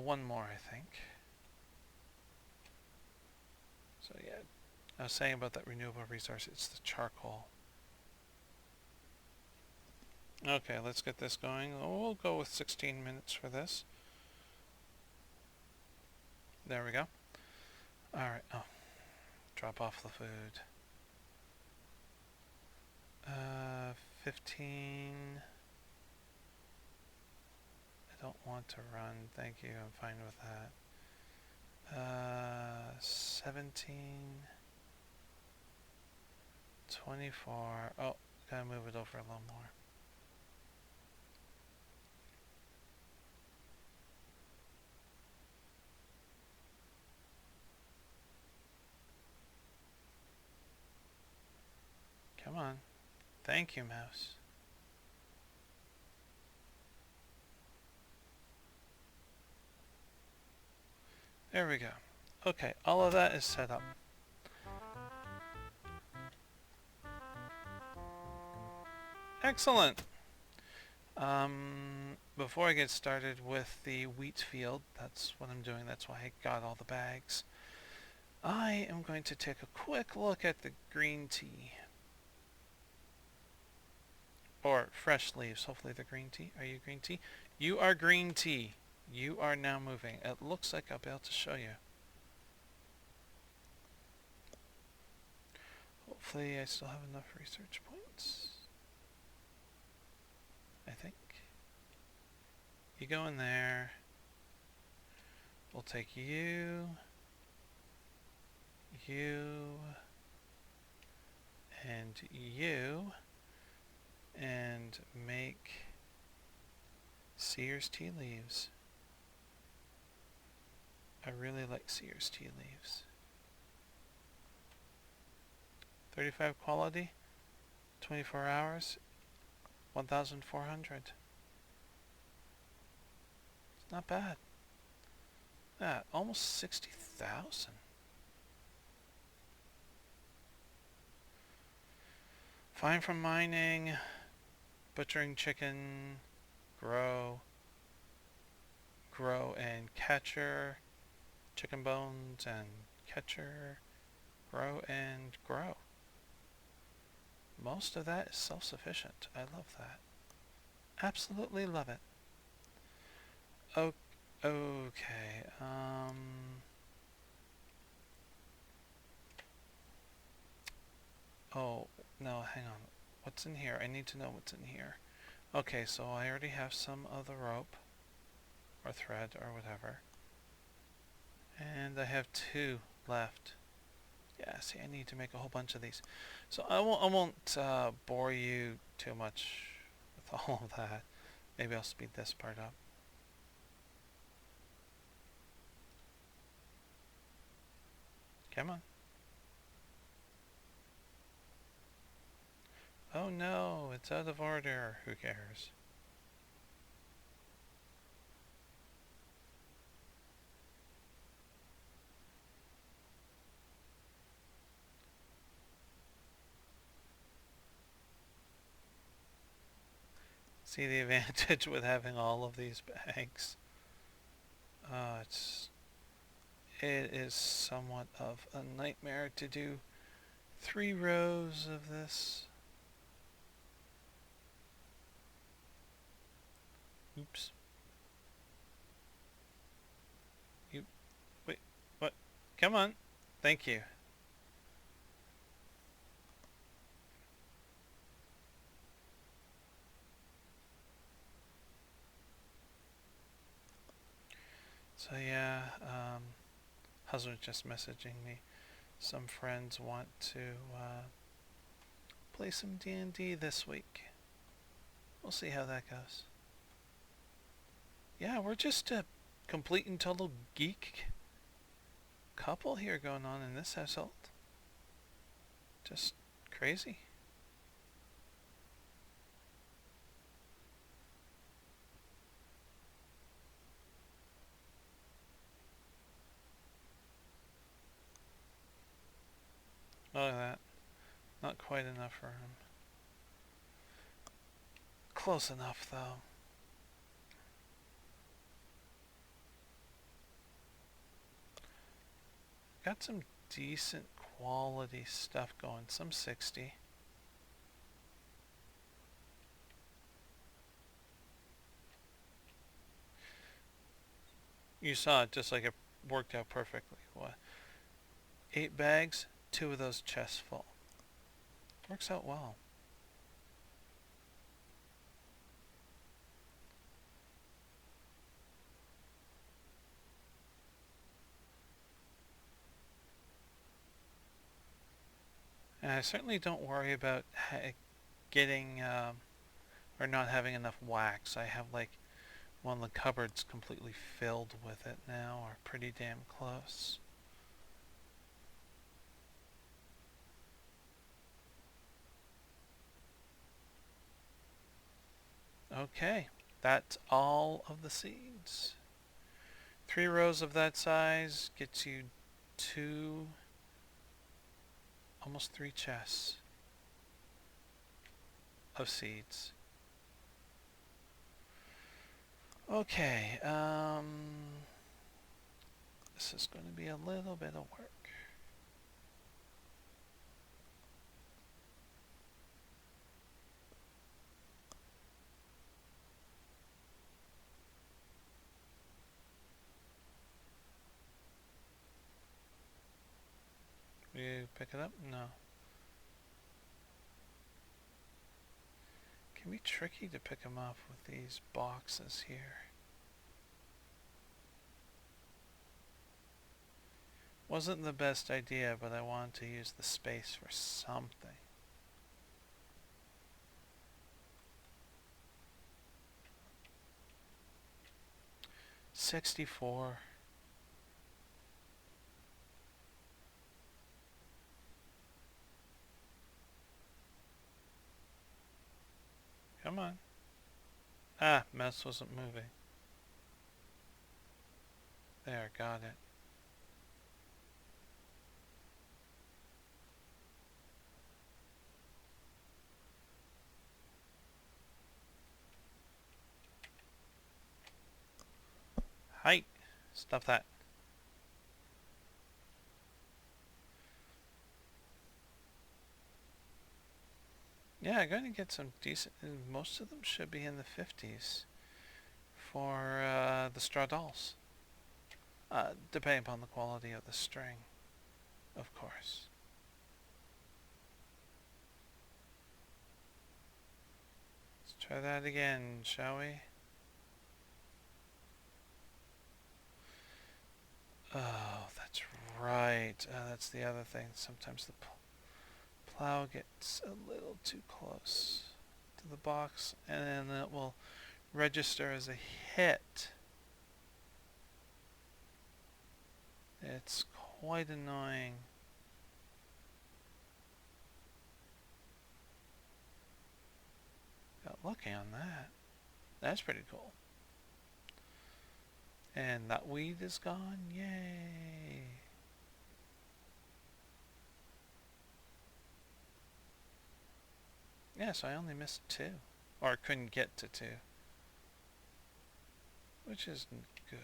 One more, I think. So yeah, I was saying about that renewable resource, it's the charcoal. Okay, let's get this going. We'll go with 16 minutes for this. There we go. Alright, oh, drop off the food. 15. I don't want to run, thank you, I'm fine with that. 17. 24. Oh, gotta move it over a little more. Come on. Thank you, mouse. There we go. Okay, all of that is set up. Excellent. Before I get started with the wheat field, that's what I'm doing. That's why I got all the bags. I am going to take a quick look at the green tea. Or fresh leaves, hopefully the green tea. Are you green tea? You are green tea. You are now moving. It looks like I'll be able to show you. Hopefully I still have enough research points. I think. You go in there. We'll take you, and you, and make Seer's tea leaves. I really like Seer's tea leaves. 35 quality, 24 hours, 1,400. It's not bad. Yeah, almost 60,000. Fine from mining, butchering chicken, grow and catcher, chicken bones and catcher, grow and grow. Most of that is self-sufficient. I love that. Absolutely love it. Okay. Oh, no, hang on. What's in here? I need to know what's in here. Okay, so I already have some of the rope, or thread, or whatever. And I have 2 left. Yeah, see, I need to make a whole bunch of these. So I won't bore you too much with all of that. Maybe I'll speed this part up. Come on. Oh no, it's out of order. Who cares? See the advantage with having all of these bags? It is somewhat of a nightmare to do 3 rows of this. Oops. Wait, what? Come on. Thank you. So yeah, husband's just messaging me. Some friends want to play some D&D this week. We'll see how that goes. Yeah, we're just a complete and total geek couple here going on in this household. Just crazy. Look at that. Not quite enough for him. Close enough, though. Got some decent quality stuff going. Some 60. You saw it just like it worked out perfectly. What? 8 bags, 2 of those chests full. Works out well. And I certainly don't worry about getting or not having enough wax. I have like one of the cupboards completely filled with it now, or pretty damn close. Okay, that's all of the seeds. 3 rows of that size gets you two, almost 3 chests of seeds. Okay, this is going to be a little bit of work. You pick it up? No. Can be tricky to pick them up with these boxes here. Wasn't the best idea, but I wanted to use the space for something. $64. Come on. Ah, mouse wasn't moving. There, got it. Hi! Stop that. Yeah, I'm going to get some decent... Most of them should be in the 50s for the straw dolls. Depending upon the quality of the string, of course. Let's try that again, shall we? Oh, that's right. That's the other thing. Sometimes the plow gets a little too close to the box, and then it will register as a hit. It's quite annoying. Got lucky on that. That's pretty cool. And that weed is gone. Yay! Yeah, so I only missed 2. Or couldn't get to 2. Which isn't good.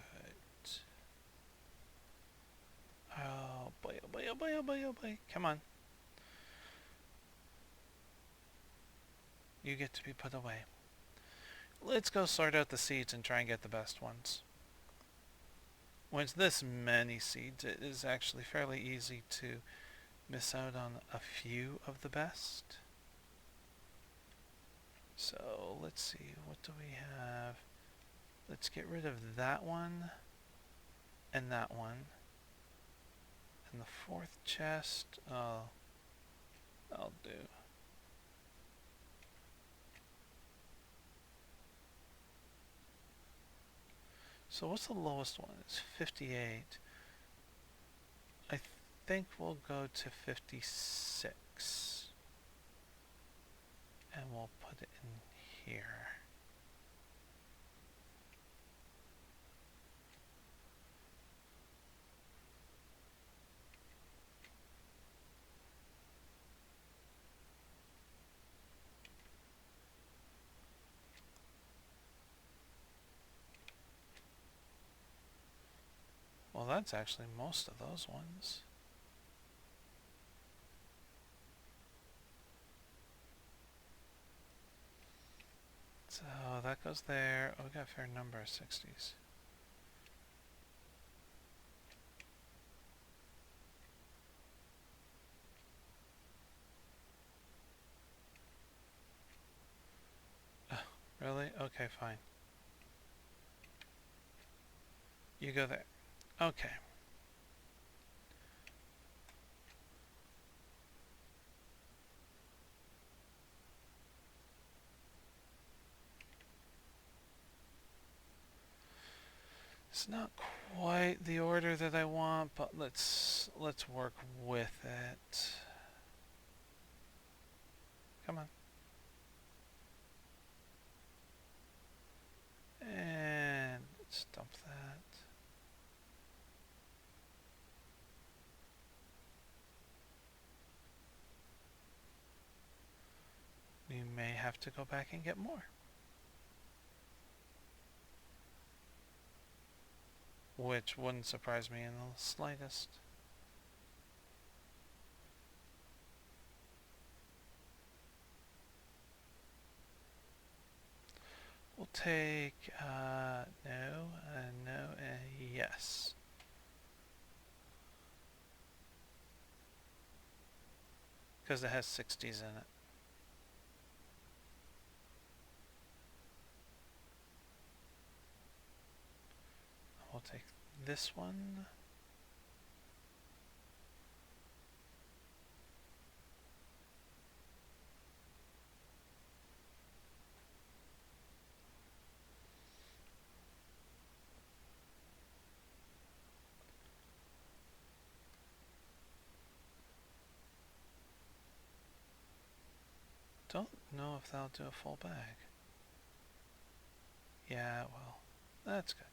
Oh boy, oh boy, oh boy, oh boy, oh boy. Come on. You get to be put away. Let's go sort out the seeds and try and get the best ones. When it's this many seeds, it is actually fairly easy to miss out on a few of the best. So let's see, what do we have? Let's get rid of that one and that one. And the 4th chest, I'll do. So what's the lowest one? It's 58. I think we'll go to 56. And we'll put it in here. Well, that's actually most of those ones. So that goes there. Oh, we got a fair number of 60s. Really? Okay, fine. You go there. Okay. It's not quite the order that I want, but let's work with it. Come on. And let's dump that. We may have to go back and get more. Which wouldn't surprise me in the slightest. We'll take, no, no, yes. Because it has 60s in it. We'll take this one. Don't know if that'll do a full bag. Yeah, well, that's good.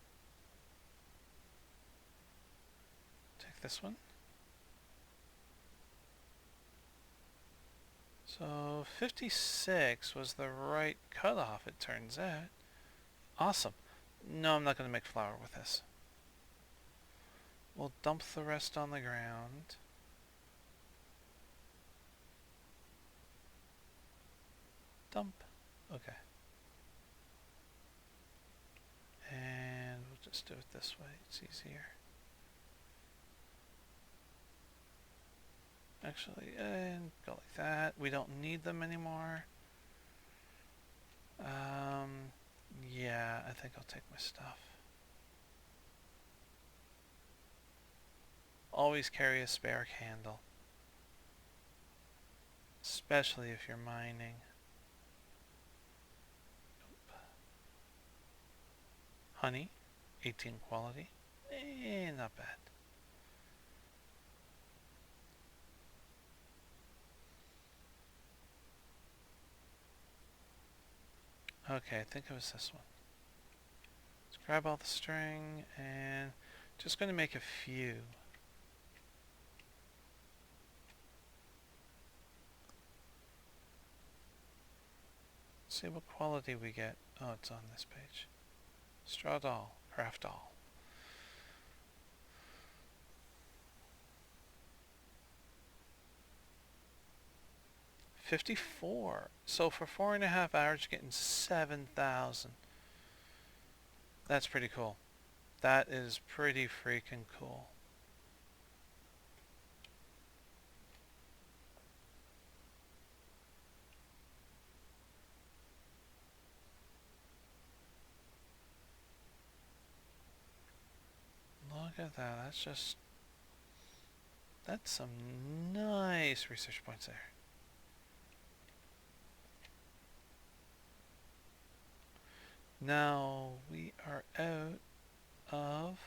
Take this one. So 56 was the right cutoff, it turns out. Awesome. No, I'm not going to make flour with this. We'll dump the rest on the ground. Dump. Okay. And we'll just do it this way. It's easier. Actually, and go like that. We don't need them anymore. Yeah, I think I'll take my stuff. Always carry a spare candle. Especially if you're mining. Honey, 18 quality. Not bad. Okay, I think it was this one. Let's grab all the string and just going to make a few. See what quality we get. Oh, it's on this page. Straw doll, craft doll. $54. So for 4.5 hours, you're getting 7,000. That's pretty cool. That is pretty freaking cool. Look at that. That's some nice research points there. Now we are out of...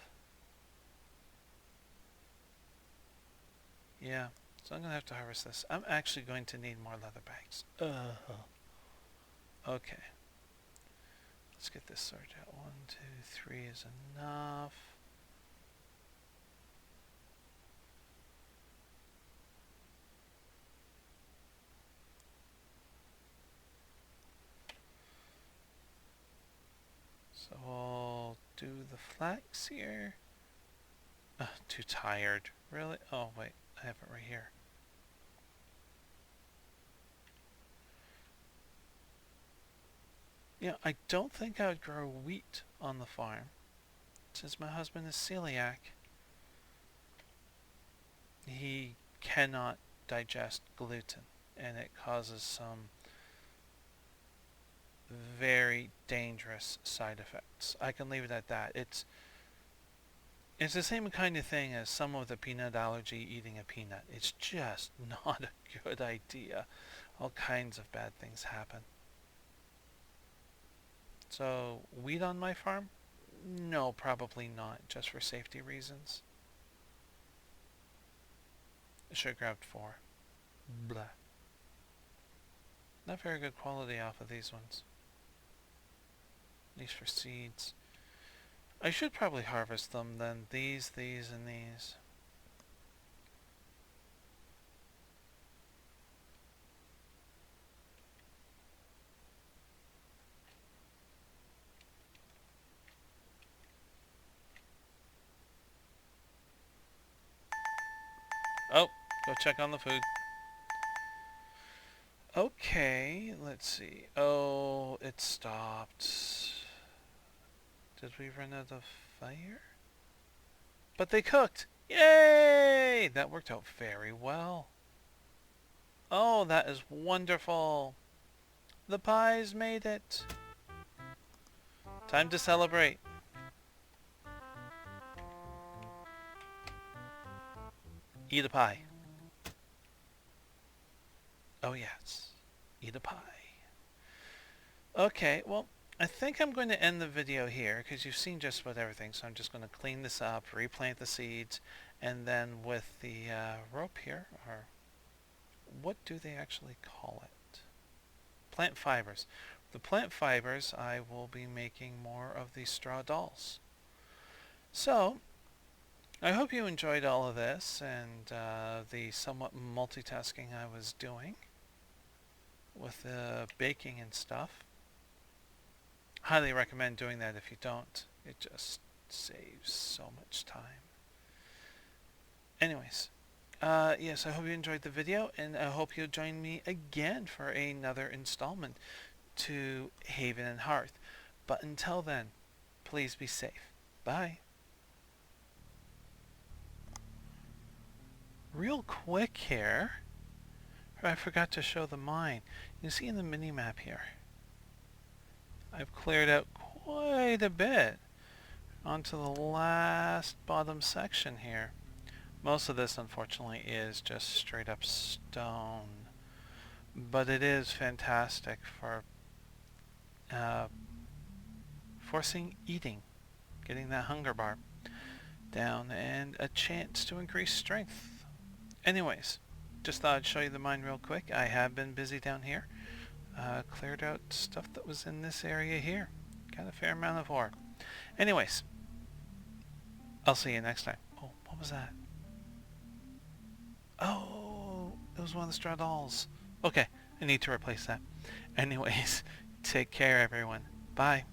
Yeah, so I'm going to have to harvest this. I'm actually going to need more leather bags. Okay. Let's get this sorted out. 1, 2, 3 is enough. So we'll do the flax here. Too tired. Really? Oh, wait. I have it right here. Yeah, I don't think I would grow wheat on the farm. Since my husband is celiac, he cannot digest gluten, and it causes some very dangerous side effects. I can leave it at that. It's the same kind of thing as some of the peanut allergy eating a peanut. It's just not a good idea. All kinds of bad things happen. So, wheat on my farm? No, probably not, just for safety reasons. I should have grabbed 4. Blah. Not very good quality off of these ones. These for seeds. I should probably harvest them then. These, and these. Oh, go check on the food. Okay, let's see. Oh, it stopped. Did we run out of fire? But they cooked! Yay! That worked out very well. Oh, that is wonderful. The pies made it. Time to celebrate. Eat a pie. Oh yes, eat a pie. Okay, well, I think I'm going to end the video here because you've seen just about everything. So I'm just going to clean this up, replant the seeds, and then with the rope here, or what do they actually call it? Plant fibers. The plant fibers, I will be making more of these straw dolls. So, I hope you enjoyed all of this and the somewhat multitasking I was doing with the baking and stuff. Highly recommend doing that if you don't. It just saves so much time. Anyways, yes, I hope you enjoyed the video, and I hope you'll join me again for another installment to Haven and Hearth. But until then, please be safe. Bye. Real quick here, I forgot to show the mine. You can see in the mini-map here, I've cleared out quite a bit onto the last bottom section here. Most of this, unfortunately, is just straight up stone, but it is fantastic for forcing eating, getting that hunger bar down, and a chance to increase strength. Anyways, just thought I'd show you the mine real quick. I have been busy down here. Cleared out stuff that was in this area here. Got a fair amount of ore. Anyways, I'll see you next time. Oh, what was that? Oh, it was one of the straw dolls. Okay, I need to replace that. Anyways, take care everyone. Bye.